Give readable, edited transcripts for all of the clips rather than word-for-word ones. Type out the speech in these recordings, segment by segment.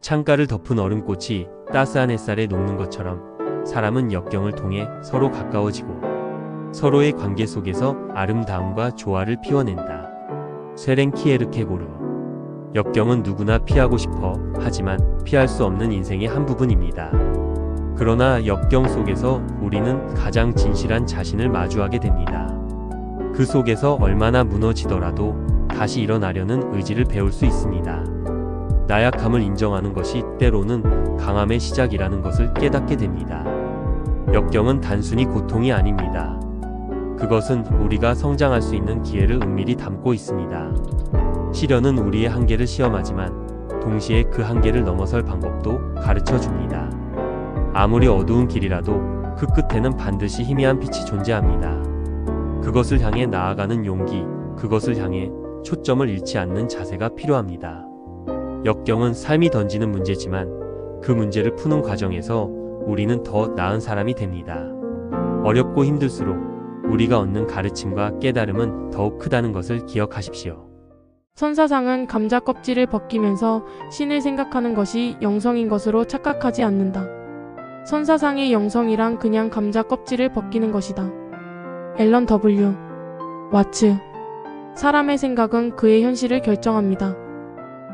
창가를 덮은 얼음꽃이 따스한 햇살에 녹는 것처럼 사람은 역경을 통해 서로 가까워지고 서로의 관계 속에서 아름다움과 조화를 피워낸다. 쇠랭키에르케고르. 역경은 누구나 피하고 싶어 하지만 피할 수 없는 인생의 한 부분입니다. 그러나 역경 속에서 우리는 가장 진실한 자신을 마주하게 됩니다. 그 속에서 얼마나 무너지더라도 다시 일어나려는 의지를 배울 수 있습니다. 나약함을 인정하는 것이 때로는 강함의 시작이라는 것을 깨닫게 됩니다. 역경은 단순히 고통이 아닙니다. 그것은 우리가 성장할 수 있는 기회를 은밀히 담고 있습니다. 시련은 우리의 한계를 시험하지만 동시에 그 한계를 넘어설 방법도 가르쳐 줍니다. 아무리 어두운 길이라도 그 끝에는 반드시 희미한 빛이 존재합니다. 그것을 향해 나아가는 용기, 그것을 향해 초점을 잃지 않는 자세가 필요합니다. 역경은 삶이 던지는 문제지만 그 문제를 푸는 과정에서 우리는 더 나은 사람이 됩니다. 어렵고 힘들수록 우리가 얻는 가르침과 깨달음은 더욱 크다는 것을 기억하십시오. 선사상은 감자 껍질을 벗기면서 신을 생각하는 것이 영성인 것으로 착각하지 않는다. 선사상의 영성이란 그냥 감자 껍질을 벗기는 것이다. 앨런 W. 와츠. 사람의 생각은 그의 현실을 결정합니다.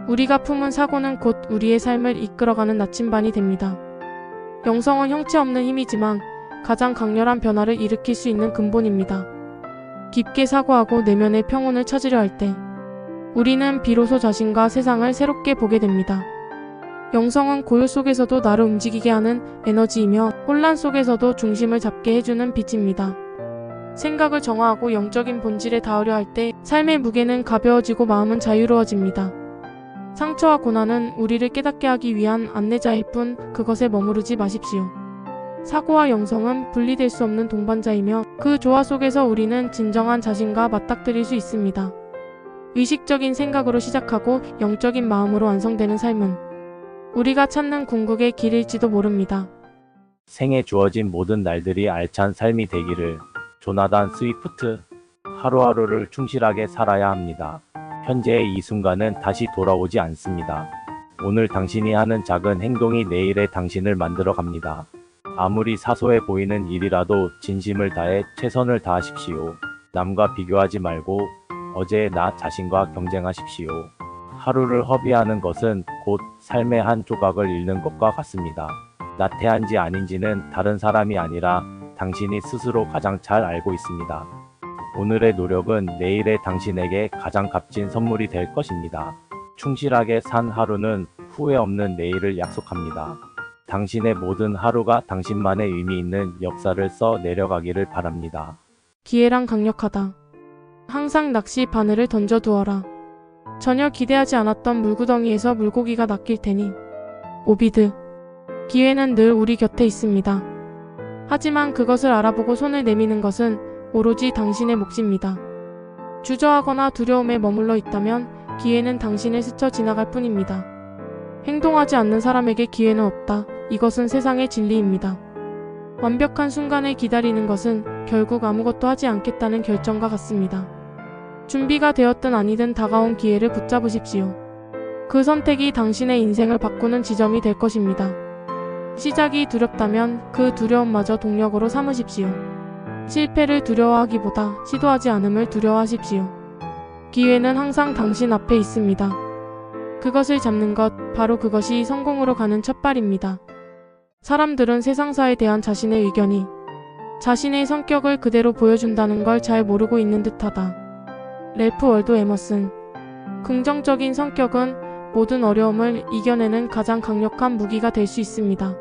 우리가 품은 사고는 곧 우리의 삶을 이끌어가는 나침반이 됩니다. 영성은 형체 없는 힘이지만 가장 강렬한 변화를 일으킬 수 있는 근본입니다. 깊게 사고하고 내면의 평온을 찾으려 할 때 우리는 비로소 자신과 세상을 새롭게 보게 됩니다. 영성은 고요 속에서도 나를 움직이게 하는 에너지이며 혼란 속에서도 중심을 잡게 해주는 빛입니다. 생각을 정화하고 영적인 본질에 닿으려 할 때 삶의 무게는 가벼워지고 마음은 자유로워집니다. 상처와 고난은 우리를 깨닫게 하기 위한 안내자일 뿐 그것에 머무르지 마십시오. 사고와 영성은 분리될 수 없는 동반자이며 그 조화 속에서 우리는 진정한 자신과 맞닥뜨릴 수 있습니다. 의식적인 생각으로 시작하고 영적인 마음으로 완성되는 삶은 우리가 찾는 궁극의 길일지도 모릅니다. 생에 주어진 모든 날들이 알찬 삶이 되기를. 조나단 스위프트. 하루하루를 충실하게 살아야 합니다. 현재의 이 순간은 다시 돌아오지 않습니다. 오늘 당신이 하는 작은 행동이 내일의 당신을 만들어 갑니다. 아무리 사소해 보이는 일이라도 진심을 다해 최선을 다하십시오. 남과 비교하지 말고 어제의 나 자신과 경쟁하십시오. 하루를 허비하는 것은 곧 삶의 한 조각을 잃는 것과 같습니다. 나태한지 아닌지는 다른 사람이 아니라 당신이 스스로 가장 잘 알고 있습니다. 오늘의 노력은 내일의 당신에게 가장 값진 선물이 될 것입니다. 충실하게 산 하루는 후회 없는 내일을 약속합니다. 당신의 모든 하루가 당신만의 의미 있는 역사를 써 내려가기를 바랍니다. 기회란 강력하다. 항상 낚시 바늘을 던져두어라. 전혀 기대하지 않았던 물구덩이에서 물고기가 낚일 테니. 오비드. 기회는 늘 우리 곁에 있습니다. 하지만 그것을 알아보고 손을 내미는 것은 오로지 당신의 몫입니다. 주저하거나 두려움에 머물러 있다면 기회는 당신을 스쳐 지나갈 뿐입니다. 행동하지 않는 사람에게 기회는 없다. 이것은 세상의 진리입니다. 완벽한 순간을 기다리는 것은 결국 아무것도 하지 않겠다는 결정과 같습니다. 준비가 되었든 아니든 다가온 기회를 붙잡으십시오. 그 선택이 당신의 인생을 바꾸는 지점이 될 것입니다. 시작이 두렵다면 그 두려움마저 동력으로 삼으십시오. 실패를 두려워하기보다 시도하지 않음을 두려워하십시오. 기회는 항상 당신 앞에 있습니다. 그것을 잡는 것, 바로 그것이 성공으로 가는 첫발입니다. 사람들은 세상사에 대한 자신의 의견이 자신의 성격을 그대로 보여준다는 걸 잘 모르고 있는 듯하다. 랠프 월도 에머슨. 긍정적인 성격은 모든 어려움을 이겨내는 가장 강력한 무기가 될 수 있습니다.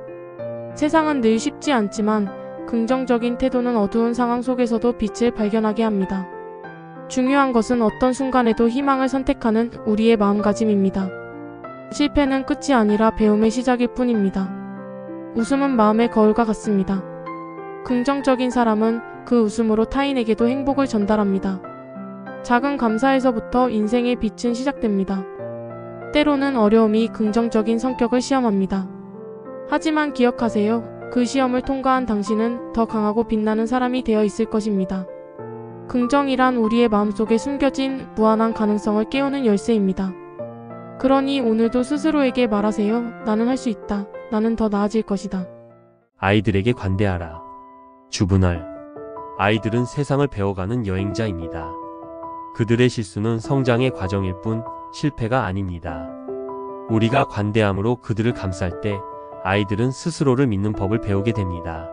세상은 늘 쉽지 않지만 긍정적인 태도는 어두운 상황 속에서도 빛을 발견하게 합니다. 중요한 것은 어떤 순간에도 희망을 선택하는 우리의 마음가짐입니다. 실패는 끝이 아니라 배움의 시작일 뿐입니다. 웃음은 마음의 거울과 같습니다. 긍정적인 사람은 그 웃음으로 타인에게도 행복을 전달합니다. 작은 감사에서부터 인생의 빛은 시작됩니다. 때로는 어려움이 긍정적인 성격을 시험합니다. 하지만 기억하세요. 그 시험을 통과한 당신은 더 강하고 빛나는 사람이 되어 있을 것입니다. 긍정이란 우리의 마음속에 숨겨진 무한한 가능성을 깨우는 열쇠입니다. 그러니 오늘도 스스로에게 말하세요. 나는 할 수 있다. 나는 더 나아질 것이다. 아이들에게 관대하라. 주분할. 아이들은 세상을 배워가는 여행자입니다. 그들의 실수는 성장의 과정일 뿐 실패가 아닙니다. 우리가 관대함으로 그들을 감쌀 때 아이들은 스스로를 믿는 법을 배우게 됩니다.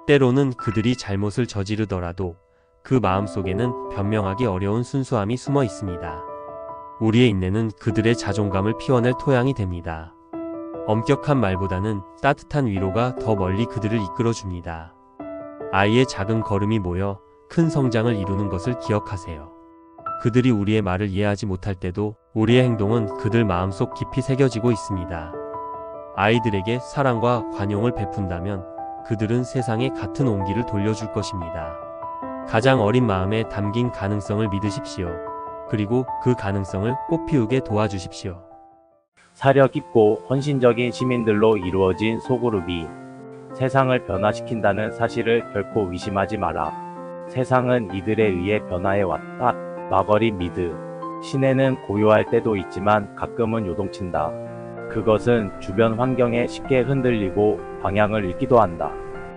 때로는 그들이 잘못을 저지르더라도 그 마음속에는 변명하기 어려운 순수함이 숨어 있습니다. 우리의 인내는 그들의 자존감을 피워낼 토양이 됩니다. 엄격한 말보다는 따뜻한 위로가 더 멀리 그들을 이끌어줍니다. 아이의 작은 걸음이 모여 큰 성장을 이루는 것을 기억하세요. 그들이 우리의 말을 이해하지 못할 때도 우리의 행동은 그들 마음속 깊이 새겨지고 있습니다. 아이들에게 사랑과 관용을 베푼다면 그들은 세상에 같은 온기를 돌려줄 것입니다. 가장 어린 마음에 담긴 가능성을 믿으십시오. 그리고 그 가능성을 꽃피우게 도와주십시오. 사려 깊고 헌신적인 시민들로 이루어진 소그룹이 세상을 변화시킨다는 사실을 결코 의심하지 마라. 세상은 이들에 의해 변화해 왔다. 마거리 미드. 시내는 고요할 때도 있지만 가끔은 요동친다. 그것은 주변 환경에 쉽게 흔들리고 방향을 잃기도 한다.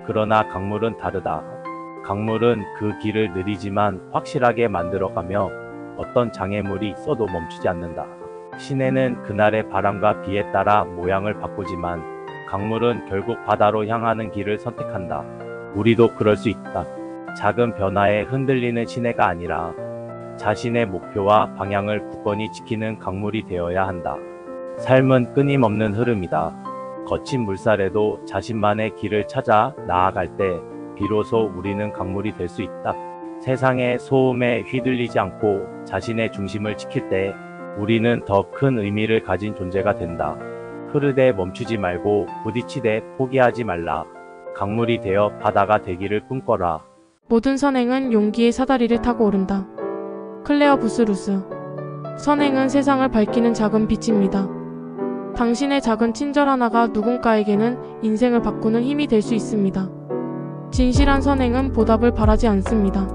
그러나 강물은 다르다. 강물은 그 길을 느리지만 확실하게 만들어가며 어떤 장애물이 있어도 멈추지 않는다. 시내는 그날의 바람과 비에 따라 모양을 바꾸지만 강물은 결국 바다로 향하는 길을 선택한다. 우리도 그럴 수 있다. 작은 변화에 흔들리는 시내가 아니라 자신의 목표와 방향을 굳건히 지키는 강물이 되어야 한다. 삶은 끊임없는 흐름이다. 거친 물살에도 자신만의 길을 찾아 나아갈 때 비로소 우리는 강물이 될 수 있다. 세상의 소음에 휘둘리지 않고 자신의 중심을 지킬 때 우리는 더 큰 의미를 가진 존재가 된다. 흐르되 멈추지 말고 부딪히되 포기하지 말라. 강물이 되어 바다가 되기를 꿈꿔라. 모든 선행은 용기의 사다리를 타고 오른다. 클레어 부스루스. 선행은 세상을 밝히는 작은 빛입니다. 당신의 작은 친절 하나가 누군가에게는 인생을 바꾸는 힘이 될 수 있습니다. 진실한 선행은 보답을 바라지 않습니다.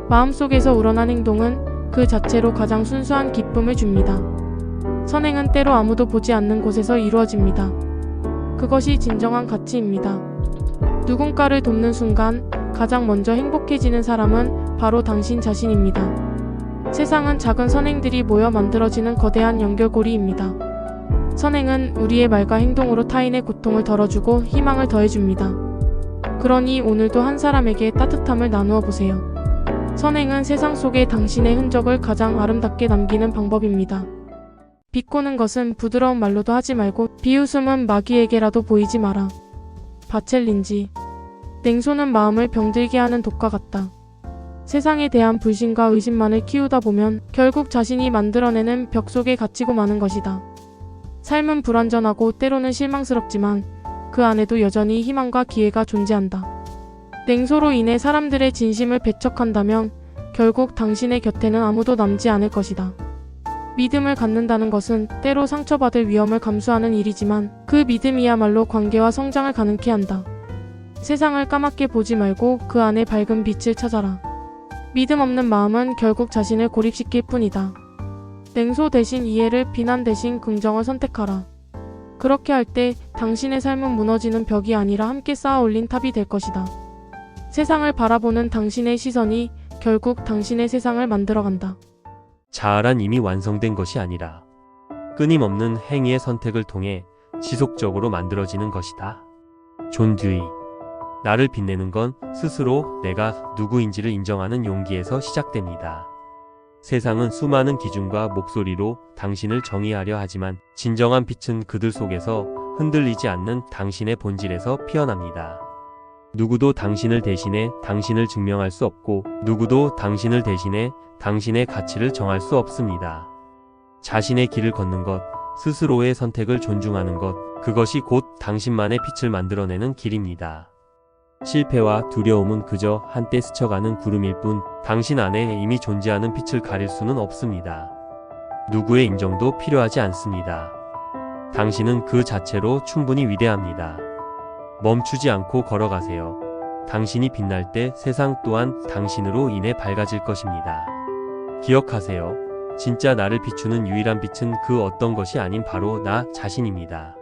마음속에서 우러난 행동은 그 자체로 가장 순수한 기쁨을 줍니다. 선행은 때로 아무도 보지 않는 곳에서 이루어집니다. 그것이 진정한 가치입니다. 누군가를 돕는 순간 가장 먼저 행복해지는 사람은 바로 당신 자신입니다. 세상은 작은 선행들이 모여 만들어지는 거대한 연결고리입니다. 선행은 우리의 말과 행동으로 타인의 고통을 덜어주고 희망을 더해줍니다. 그러니 오늘도 한 사람에게 따뜻함을 나누어 보세요. 선행은 세상 속에 당신의 흔적을 가장 아름답게 남기는 방법입니다. 비꼬는 것은 부드러운 말로도 하지 말고 비웃음은 마귀에게라도 보이지 마라. 바첼린지. 냉소는 마음을 병들게 하는 독과 같다. 세상에 대한 불신과 의심만을 키우다 보면 결국 자신이 만들어내는 벽 속에 갇히고 마는 것이다. 삶은 불완전하고 때로는 실망스럽지만 그 안에도 여전히 희망과 기회가 존재한다. 냉소로 인해 사람들의 진심을 배척한다면 결국 당신의 곁에는 아무도 남지 않을 것이다. 믿음을 갖는다는 것은 때로 상처받을 위험을 감수하는 일이지만 그 믿음이야말로 관계와 성장을 가능케 한다. 세상을 까맣게 보지 말고 그 안에 밝은 빛을 찾아라. 믿음 없는 마음은 결국 자신을 고립시킬 뿐이다. 냉소 대신 이해를, 비난 대신 긍정을 선택하라. 그렇게 할 때 당신의 삶은 무너지는 벽이 아니라 함께 쌓아 올린 탑이 될 것이다. 세상을 바라보는 당신의 시선이 결국 당신의 세상을 만들어간다. 자아란 이미 완성된 것이 아니라 끊임없는 행위의 선택을 통해 지속적으로 만들어지는 것이다. 존 듀이. 나를 빛내는 건 스스로 내가 누구인지를 인정하는 용기에서 시작됩니다. 세상은 수많은 기준과 목소리로 당신을 정의하려 하지만 진정한 빛은 그들 속에서 흔들리지 않는 당신의 본질에서 피어납니다. 누구도 당신을 대신해 당신을 증명할 수 없고 누구도 당신을 대신해 당신의 가치를 정할 수 없습니다. 자신의 길을 걷는 것, 스스로의 선택을 존중하는 것, 그것이 곧 당신만의 빛을 만들어내는 길입니다. 실패와 두려움은 그저 한때 스쳐가는 구름일 뿐 당신 안에 이미 존재하는 빛을 가릴 수는 없습니다. 누구의 인정도 필요하지 않습니다. 당신은 그 자체로 충분히 위대합니다. 멈추지 않고 걸어가세요. 당신이 빛날 때 세상 또한 당신으로 인해 밝아질 것입니다. 기억하세요. 진짜 나를 비추는 유일한 빛은 그 어떤 것이 아닌 바로 나 자신입니다.